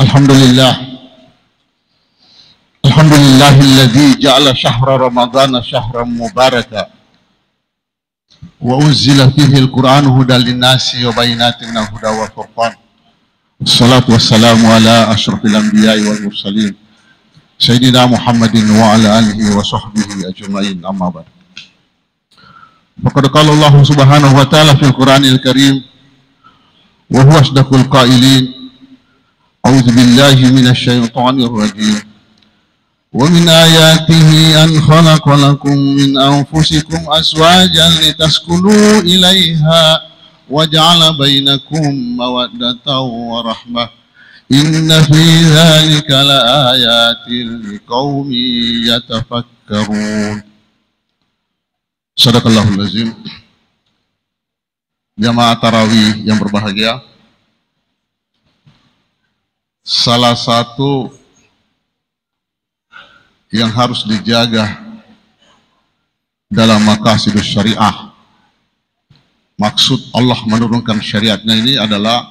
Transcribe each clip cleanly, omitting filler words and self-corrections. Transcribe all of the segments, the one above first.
Alhamdulillah. Alhamdulillahilladzi ja'ala syahra Ramadhana syahran mubaraka wa unzila fihi al-Qur'anu hudan lin-nasi wa bayyinatin minal huda wa furqan. Wassalatu wassalamu ala asyrafil anbiya'i wal mursalin Sayyidina Muhammadin wa ala alihi wa sahbihi ajma'in, amma ba'd. Faqad qala Allah subhanahu wa ta'ala fil Qur'anil Karim wa huwa asdaqul qailin. A'udzu billahi minasy syaithanir rajim. Wa min ayatihi an khalaqa lakum min anfusikum azwajan litaskunu ilaiha wa ja'ala bainakum mawaddatan wa rahmah. Inna fi dzalika laayatin liqaumin yatafakkarun. Shadaqallahul azim. Jamaah tarawih yang berbahagia, salah satu yang harus dijaga dalam maqasidus syariah, maksud Allah menurunkan syariatnya ini adalah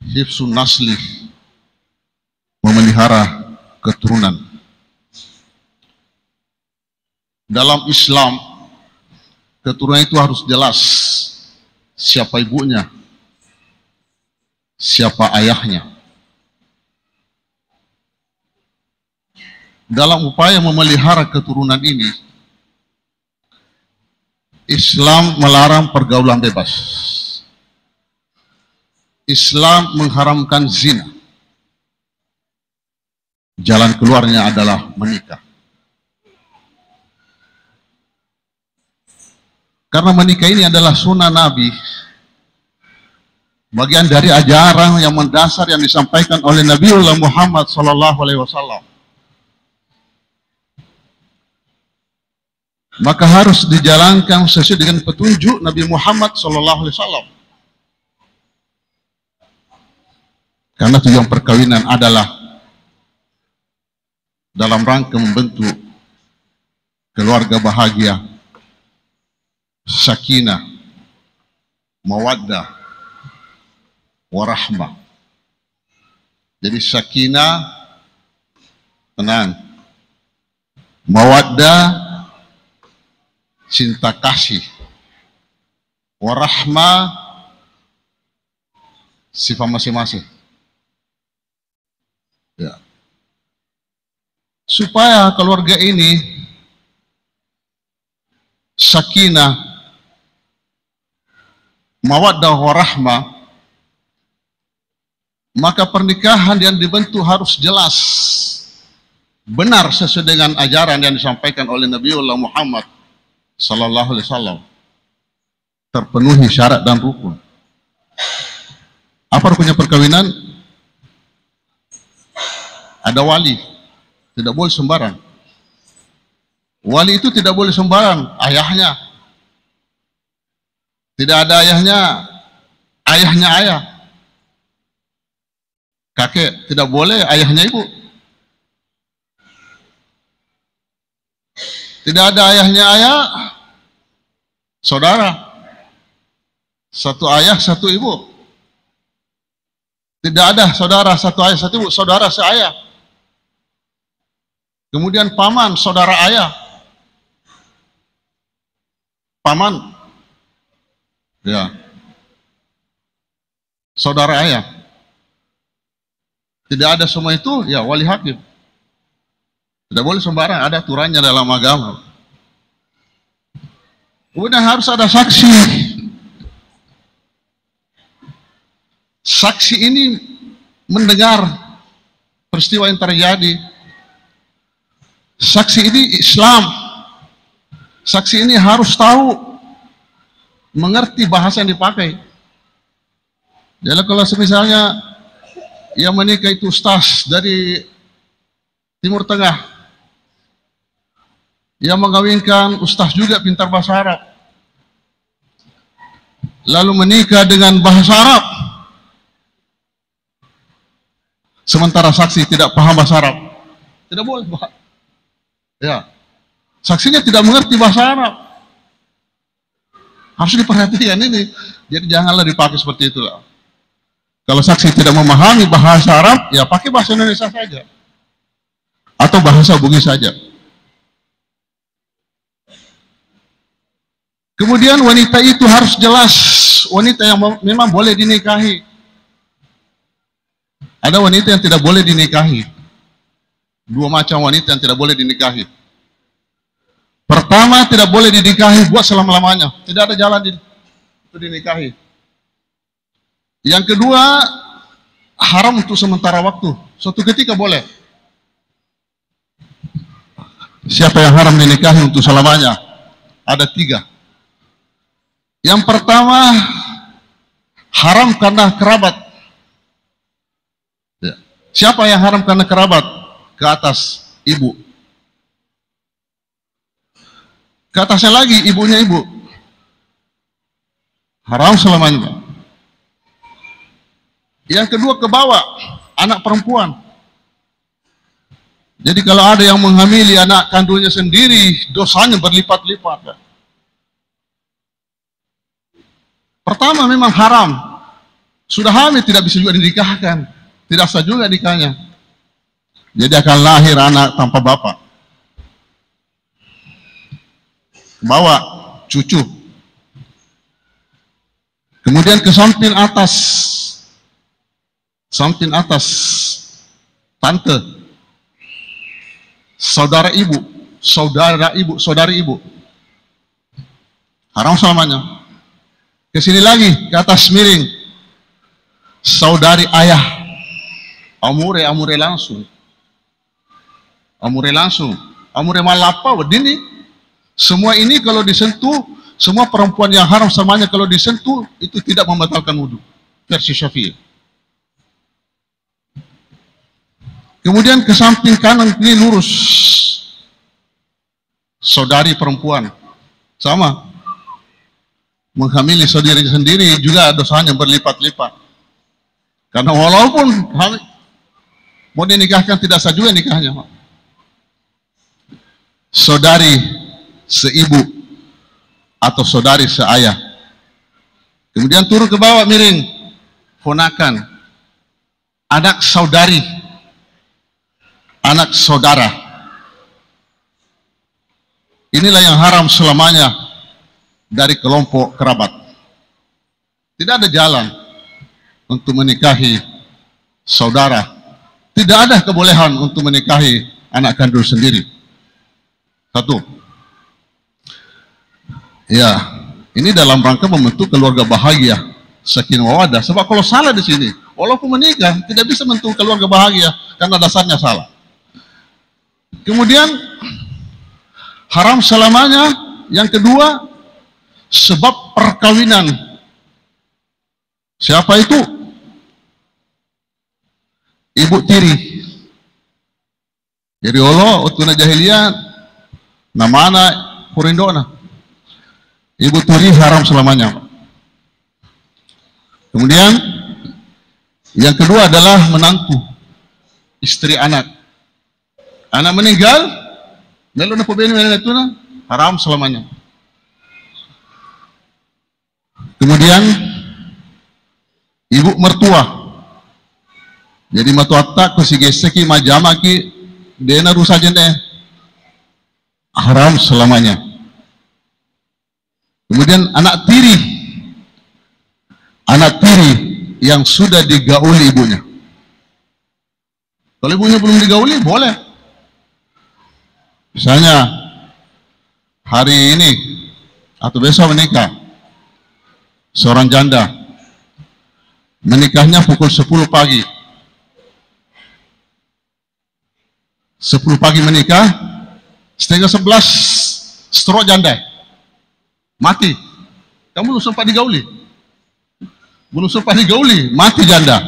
hifsun nasli, memelihara keturunan. Dalam Islam, keturunan itu harus jelas siapa ibunya, siapa ayahnya. Dalam upaya memelihara keturunan ini, Islam melarang pergaulan bebas. Islam mengharamkan zina. Jalan keluarnya adalah menikah. Karena menikah ini adalah sunnah Nabi, bagian dari ajaran yang mendasar yang disampaikan oleh Nabiullah Muhammad SAW. Maka harus dijalankan sesuai dengan petunjuk Nabi Muhammad SAW. Karena tujuan perkawinan adalah dalam rangka membentuk keluarga bahagia, sakinah, mawaddah, warahmah. Jadi sakinah, tenang, mawaddah, cinta kasih, warahmah, sifat masing-masing. Ya. Supaya keluarga ini sakinah, mawaddah, warahmah, maka pernikahan yang dibentuk harus jelas, benar sesuai dengan ajaran yang disampaikan oleh Nabiullah Muhammad Sallallahu Alaihi Wasallam, terpenuhi syarat dan rukun. Apa rukunnya perkawinan? Ada wali, tidak boleh sembarang. Wali itu tidak boleh sembarang, ayahnya. Tidak ada ayahnya, ayahnya ayah. Kakek tidak boleh, ayahnya ibu. Tidak ada ayahnya ayah, saudara. Satu ayah, satu ibu. Tidak ada saudara, satu ayah, satu ibu, saudara seayah. Kemudian paman, saudara ayah. Paman, ya, saudara ayah. Tidak ada semua itu, ya wali hakim. Tidak boleh sembarang, ada aturannya dalam agama. Kemudian harus ada saksi. Saksi ini mendengar peristiwa yang terjadi. Saksi ini Islam. Saksi ini harus tahu, mengerti bahasa yang dipakai. Jadi kalau misalnya yang menikah itu ustaz dari Timur Tengah, yang mengawinkan ustaz juga pintar bahasa Arab, lalu menikah dengan bahasa Arab, sementara saksi tidak paham bahasa Arab, tidak boleh. Ya, saksinya tidak mengerti bahasa Arab, harus diperhatikan ini. Jadi janganlah dipakai seperti itulah. Kalau saksi tidak memahami bahasa Arab, ya pakai bahasa Indonesia saja. Atau bahasa Bugis saja. Kemudian wanita itu harus jelas, wanita yang memang boleh dinikahi. Ada wanita yang tidak boleh dinikahi. Dua macam wanita yang tidak boleh dinikahi. Pertama, tidak boleh dinikahi buat selama-lamanya. Tidak ada jalan untuk dinikahi. Yang kedua, haram untuk sementara waktu. Suatu ketika boleh. Siapa yang haram dinikahi untuk selamanya? Ada 3. Yang pertama, haram karena kerabat. Ya. Siapa yang haram karena kerabat? Ke atas, ibu. Ke atasnya lagi, ibunya ibu. Haram selamanya. Yang kedua, ke bawah, anak perempuan. Jadi kalau ada yang menghamili anak kandungnya sendiri, dosanya berlipat-lipat. Pertama memang haram. Sudah hamil tidak bisa juga dinikahkan. Tidak sah juga nikahnya. Jadi akan lahir anak tanpa bapak. Bawa cucu. Kemudian ke samping atas. Samping atas. Tante. Saudara ibu. Saudara ibu. Saudari ibu. Haram selamanya. Ke sini lagi, ke atas miring. Saudari ayah. Amure langsung. Amure langsung. Amure malapa, wadini. Semua ini kalau disentuh, semua perempuan yang haram semuanya kalau disentuh, itu tidak membatalkan wudhu. Versi Syafi'i. Kemudian ke samping kanan ini lurus. Saudari perempuan. Sama. Menghamili saudari sendiri juga dosanya berlipat-lipat. Karena walaupun mau dinikahkan tidak sah juga nikahnya. Saudari seibu atau saudari seayah. Kemudian turun ke bawah miring. Ponakan. Anak saudari. Anak saudara. Inilah yang haram selamanya. Dari kelompok kerabat. Tidak ada jalan untuk menikahi saudara. Tidak ada kebolehan untuk menikahi anak kandung sendiri. 1. Ya, ini dalam rangka membentuk keluarga bahagia, sakinah mawaddah. Sebab kalau salah di sini, walaupun menikah tidak bisa membentuk keluarga bahagia karena dasarnya salah. Kemudian haram selamanya. Yang kedua, sebab perkawinan. Siapa itu? Ibu tiri. Jadi Allah utuna jahiliyah namana purindona. Ibu tiri haram selamanya. Kemudian yang kedua adalah menantu, istri anak. Anak meninggal, melo na pobeni itu haram selamanya. Kemudian ibu mertua. Jadi mertua tak kusigeseki majama ki dena rusa jene haram selamanya. Kemudian anak tiri. Anak tiri yang sudah digauli ibunya. Kalau ibunya belum digauli boleh. Misalnya hari ini atau besok menikah. Seorang janda menikahnya pukul 10 pagi. 10 pagi menikah, setengah 11 stroke janda. Mati. Kamu belum sempat digauli. Belum sempat digauli, mati janda.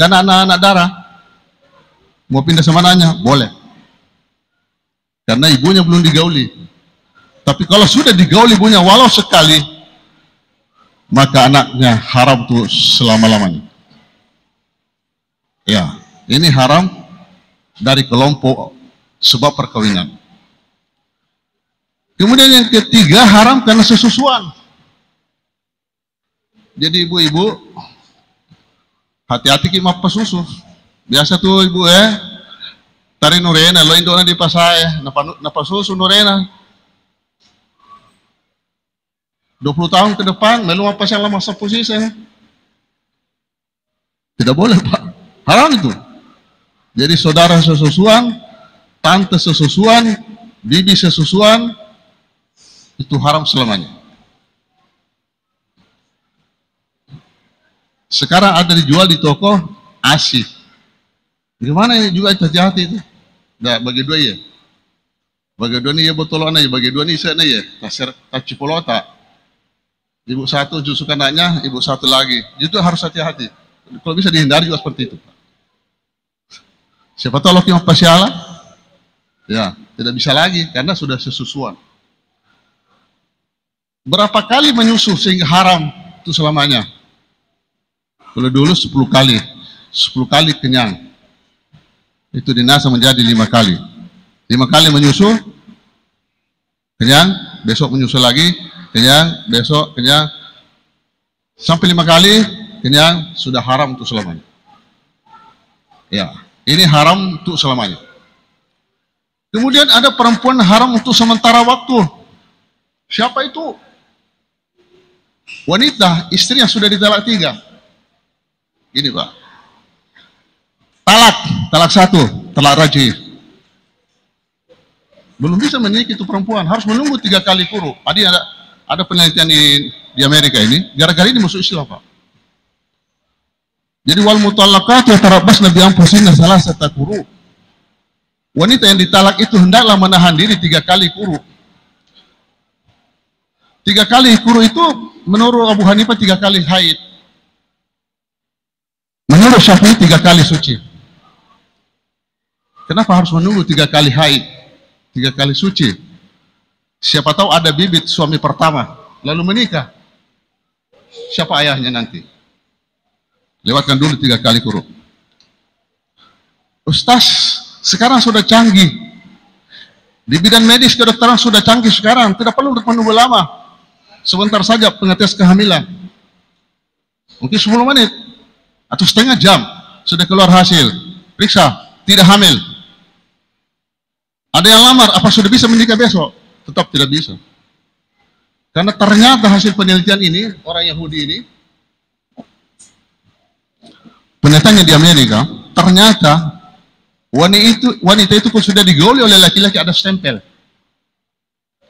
Karena anak-anak darah. Mau pindah sama anaknya? Boleh. Karena ibunya belum digauli. Tapi kalau sudah digauli ibunya walau sekali, maka anaknya haram tuh selama-lamanya. Ya, ini haram dari kelompok sebab perkawinan. Kemudian yang ketiga haram karena sesusuan. Jadi ibu-ibu Hati-hati ki mapa susu. Biasa tuh ibu tari Norena, lo indona di pasaya, napa susu Norena. 20 tahun ke depan, melu apa sih lama masa posisi Tidak boleh Pak, haram itu. Jadi saudara sesusuan, tante sesusuan, bibi sesusuan, itu haram selamanya. Sekarang ada dijual di toko ASI. Gimana ini juga hati-hati itu? Dah bagi dua ya. Bagi dua ni ya botolon aja, bagi dua ni sana ya. Tak cipolota. Ibu satu justru kanaknya, ibu satu lagi. Itu harus hati-hati. Kalau bisa dihindari juga seperti itu. Siapa tahu loki apa sialan? Ya, tidak bisa lagi karena sudah sesusuan. Berapa kali menyusu sehingga haram itu selamanya? Kalau dulu 10 kali. 10 kali kenyang. Itu dinasa menjadi 5 kali. 5 kali menyusu, kenyang, besok menyusu lagi, kenyang, besok kenyang, sampai 5 kali kenyang, sudah haram untuk selamanya. Ya, ini haram untuk selamanya. Kemudian ada perempuan haram untuk sementara waktu. Siapa itu? Wanita, istri yang sudah ditalak 3. Gini Pak, talak 1, talak raj'i. Belum bisa menikah itu perempuan, harus menunggu 3 kali kuru. Ada penelitian di Amerika ini, gara-gara ini masuk Islam Pak. Jadi wal mutallaqat yatarabbasna bi anfusihinna salasata quru. Wanita yang ditalak itu hendaklah menahan diri 3 kali kuru. 3 kali kuru itu menurut Abu Hanifah 3 kali haid. Menurut Syafi'i 3 kali suci. Kenapa harus menunggu 3 kali haid, 3 kali suci? Siapa tahu ada bibit suami pertama, lalu menikah. Siapa ayahnya nanti? Lewatkan dulu 3 kali kuru. Ustaz, sekarang sudah canggih. Di bidang medis kedokteran sudah canggih sekarang, tidak perlu menunggu lama. Sebentar saja pengetes kehamilan. Mungkin 10 menit atau setengah jam sudah keluar hasil. Periksa, tidak hamil. Ada yang lamar, apa sudah bisa menikah besok? Tetap tidak bisa. Karena ternyata hasil penelitian ini, orang Yahudi ini, penelitiannya di Amerika, ternyata wanita itu pun sudah digauli oleh laki-laki ada stempel.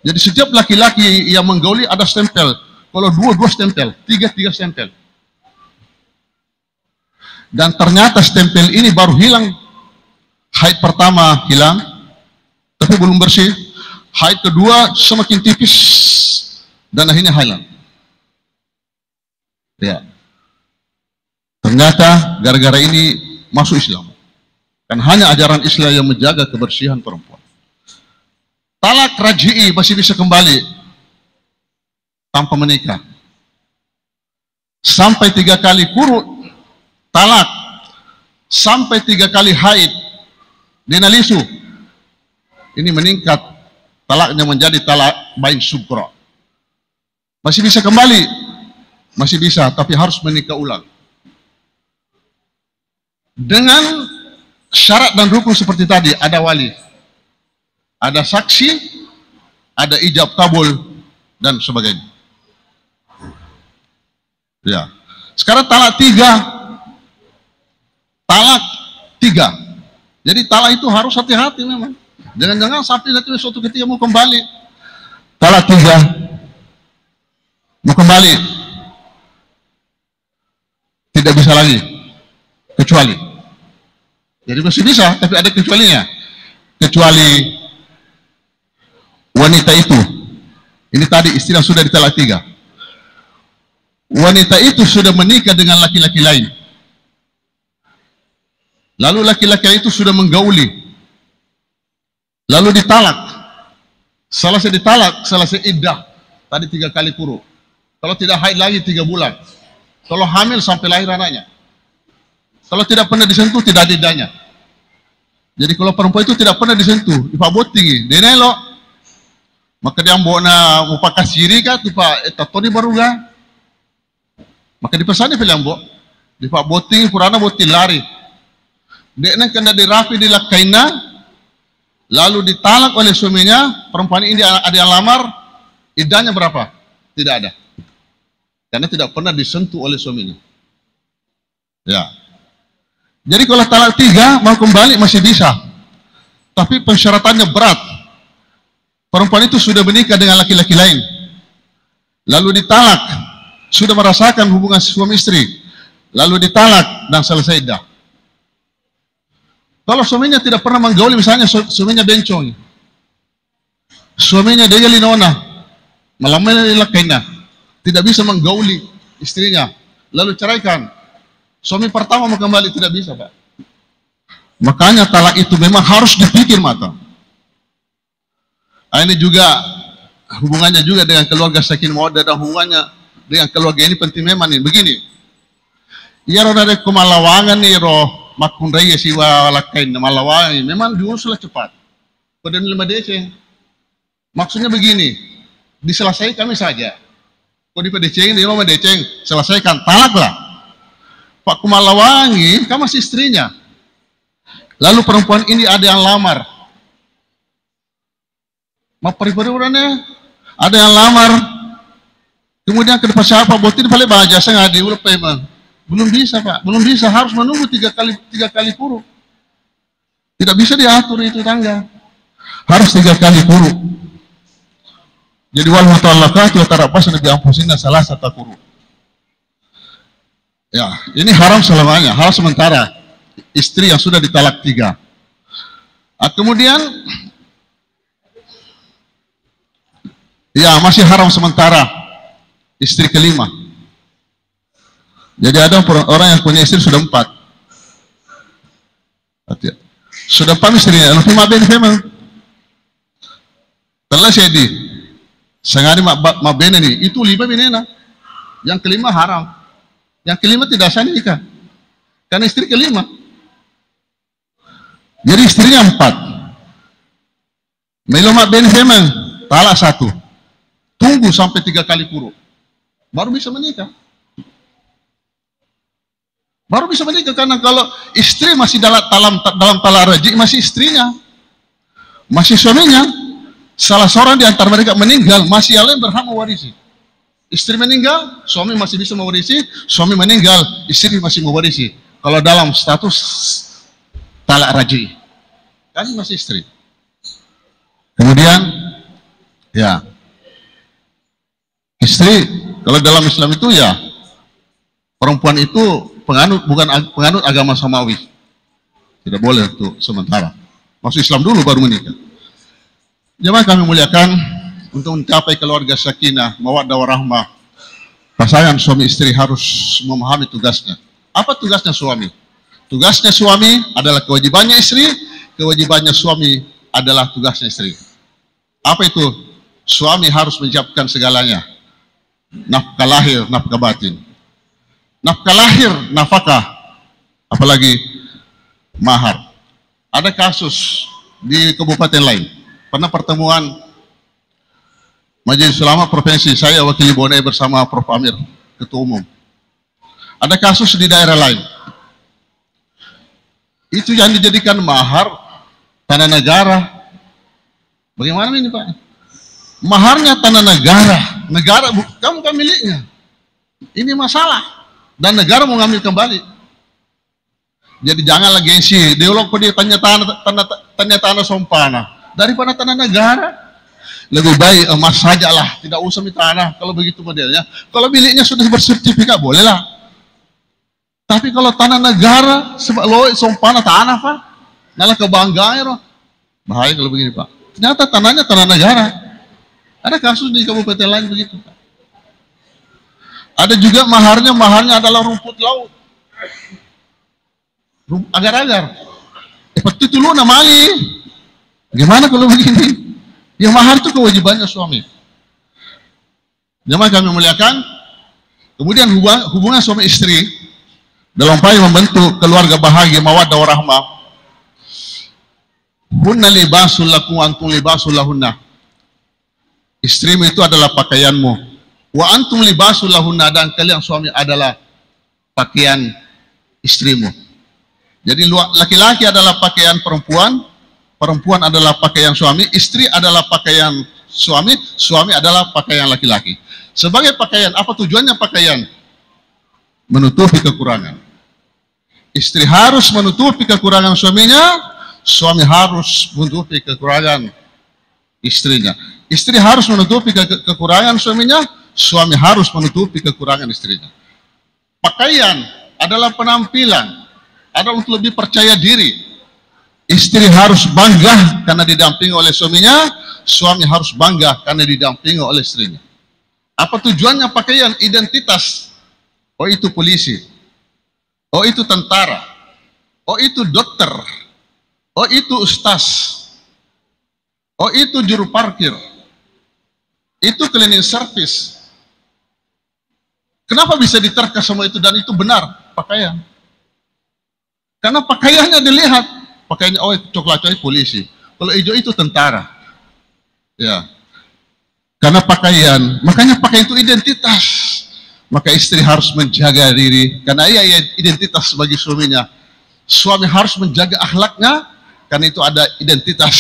Jadi setiap laki-laki yang menggauli ada stempel. Kalau 2 stempel, 3 stempel. Dan ternyata stempel ini baru hilang. Haid pertama hilang, tapi belum bersih. Haid kedua semakin tipis, dan akhirnya hilang. Ya. Ternyata gara-gara ini masuk Islam. Dan hanya ajaran Islam yang menjaga kebersihan perempuan. Talak raj'i masih bisa kembali tanpa menikah. Sampai 3 kali kurut talak, sampai 3 kali haid, dinalisu, ini meningkat, talaknya menjadi talak bain subra. Masih bisa kembali, masih bisa, tapi harus menikah ulang. Dengan syarat dan rukun seperti tadi, ada wali, ada saksi, ada ijab kabul, dan sebagainya. Ya. Sekarang talak 3. Talak 3. Jadi talak itu harus hati-hati memang. Jangan-jangan sampai nanti suatu ketika mau kembali. Talak 3. Mau kembali. Tidak bisa lagi. Kecuali. Jadi masih bisa, tapi ada kecualinya. Kecuali wanita itu. Ini tadi istilah sudah ditalak 3. Wanita itu sudah menikah dengan laki-laki lain. Lalu laki-laki itu sudah menggauli. Lalu ditalak. Selesai ditalak, selesai iddah. Tadi 3 kali kuru. Kalau tidak haid lagi 3 bulan. Kalau hamil sampai lahir anaknya. Kalau tidak pernah disentuh, tidak ada iddahnya. Jadi kalau perempuan itu tidak pernah disentuh, ipabot tinggi, denelo. Maka dia mbokna mupakas siri ka, tipa etatoni baruga. Maka dipesani pilihan mbok. Di pak boting purana boting lari. Dek nang kena dirapi di lakaina, lalu ditalak oleh suaminya. Perempuan ini ada yang lamar, iddahnya berapa? Tidak ada. Karena tidak pernah disentuh oleh suaminya. Ya. Jadi kalau talak 3 mau kembali masih bisa. Tapi persyaratannya berat. Perempuan itu sudah menikah dengan laki-laki lain. Lalu ditalak, sudah merasakan hubungan suami istri. Lalu ditalak dan selesai iddah. Kalau suaminya tidak pernah menggauli, misalnya suaminya bencong. Suaminya dia linona, malamnya lakaina, tidak bisa menggauli istrinya. Lalu ceraikan. Suami pertama mau kembali tidak bisa, Pak. Makanya talak itu memang harus dipikir matang. Ini juga hubungannya juga dengan keluarga sakin mawaddah dan hubungannya dengan keluarga ini penting memang ini. Begini, ya roh dari kemalawangan nih roh makun raya siwa lakain malawangan memang diuruslah cepat. Pada 5 DC. Maksudnya begini, diselesaikan kami saja. Kau di PDC di rumah DC selesaikan talaklah. Pak Kumalawangi, kamu masih istrinya. Lalu perempuan ini ada yang lamar. Mau pari-pari-parinya ada yang lamar, kemudian ke depan siapa botin paling bahagia saya nggak diulap memang belum bisa Pak, belum bisa, harus menunggu 3 kali puru, tidak bisa diatur itu tangga, harus 3 kali puru. Jadi wal mutallaqatu tarabbasna bi anfusihinna salasata quru. Ya, ini haram selamanya, haram sementara istri yang sudah ditalak 3. Kemudian ya masih haram sementara istri kelima. Jadi ada orang yang punya istri sudah 4. Sudah 4 istrinya, lalu maben memang. Telah saya di sengari maben ini, itu 5 binena. Yang kelima haram. Yang kelima tidak sah nikah. Karena istri kelima. Jadi istrinya 4. Melo maben memang talak 1. Tunggu sampai 3 kali puru, baru bisa menikah. Baru bisa menikah, karena kalau istri masih dalam talak raj'i, masih istrinya, masih suaminya, salah seorang di antara mereka meninggal, masih yang lain berhak mewarisi. Istri meninggal, suami masih bisa mewarisi, suami meninggal, istri masih mewarisi. Kalau dalam status talak raj'i, kan masih istri. Kemudian, ya. Istri, kalau dalam Islam itu ya perempuan itu bukan penganut agama samawi, tidak boleh untuk sementara. Masuk Islam dulu baru menikah. Jemaah kami muliakan, untuk mencapai keluarga sakinah, mawaddah warahmah, pasangan suami istri harus memahami tugasnya. Apa tugasnya suami? Tugasnya suami adalah kewajibannya istri, kewajibannya suami adalah tugasnya istri. Apa itu? Suami harus menyiapkan segalanya. Nafkah lahir, nafkah batin. Nafkah lahir, nafkah, apalagi mahar. Ada kasus di kabupaten lain, pernah pertemuan Majelis Ulama Provinsi, saya wakili Bonai bersama Prof. Amir, Ketua Umum. Ada kasus di daerah lain, itu yang dijadikan mahar tanah negara. Bagaimana ini Pak? Maharnya tanah negara kamu kan miliknya. Ini masalah, dan negara mau ngambil kembali. Jadi janganlah gengsi, dialog dia tanya tanah sompana daripada tanah negara. Lebih baik emas saja lah, tidak usah minta tanah kalau begitu modelnya. Kalau miliknya sudah bersertifikat bolehlah. Tapi kalau tanah negara sebab lo sompana tanah Pak, nalah kebanggaan, bahaya kalau begini Pak. Ternyata tanahnya tanah negara. Ada kasus di kabupaten lain begitu. Ada juga maharnya adalah rumput laut, agar-agar. Seperti itu lu namanya. Gimana kalau begini? Yang mahar itu kewajibannya suami. Jemaah kami muliakan. Kemudian hubungan suami istri dalam upaya membentuk keluarga bahagia, mawaddah warahmah. Hunna libasul lakum wa antum libasul lahunna. Istrimu itu adalah pakaianmu. Wa antum libasul lahunna, dan kalian suami adalah pakaian istrimu. Jadi laki-laki adalah pakaian perempuan, perempuan adalah pakaian suami, istri adalah pakaian suami, suami adalah pakaian laki-laki. Sebagai pakaian, apa tujuannya pakaian? Menutupi kekurangan. Istri harus menutupi kekurangan suaminya, suami harus menutupi kekurangan istrinya. Istri harus menutupi kekurangan suaminya, suami harus menutupi kekurangan istrinya. Pakaian adalah penampilan, adalah untuk lebih percaya diri. Istri harus bangga karena didampingi oleh suaminya, suami harus bangga karena didampingi oleh istrinya. Apa tujuannya pakaian? Identitas. Oh itu polisi, oh itu tentara, oh itu dokter, oh itu ustaz, oh itu juru parkir, itu cleaning service. Kenapa bisa diterka semua itu dan itu benar? Pakaian. Karena pakaiannya dilihat, pakaiannya oh itu coklat itu polisi, kalau hijau itu tentara. Ya. Karena pakaian, makanya pakaian itu identitas. Maka istri harus menjaga diri karena ia identitas bagi suaminya. Suami harus menjaga akhlaknya karena itu ada identitas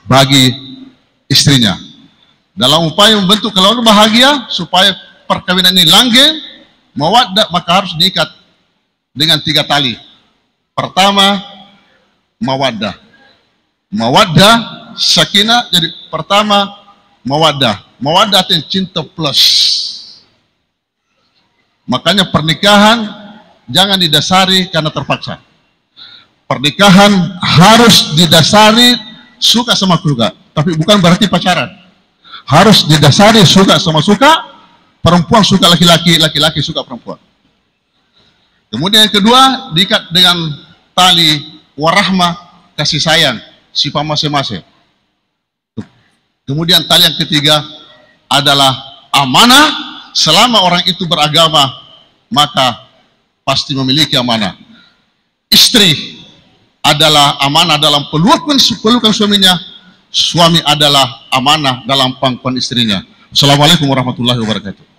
bagi istrinya. Dalam upaya membentuk keluarga bahagia supaya perkawinan ini langgeng, mawaddah, maka harus diikat dengan 3 tali. Pertama, mawaddah. Mawaddah, sakinah. Jadi pertama, mawaddah. Mawaddah artinya cinta plus. Makanya pernikahan jangan didasari karena terpaksa. Pernikahan harus didasari suka sama suka, tapi bukan berarti pacaran. Harus didasari suka sama suka, perempuan suka laki-laki, laki-laki suka perempuan. Kemudian yang kedua, diikat dengan tali warahmah, kasih sayang, sifat masing-masing. Kemudian tali yang ketiga adalah amanah. Selama orang itu beragama, maka pasti memiliki amanah. Istri adalah amanah dalam pelukan suaminya, suami adalah amanah dalam pangkuan istrinya. Assalamualaikum warahmatullahi wabarakatuh.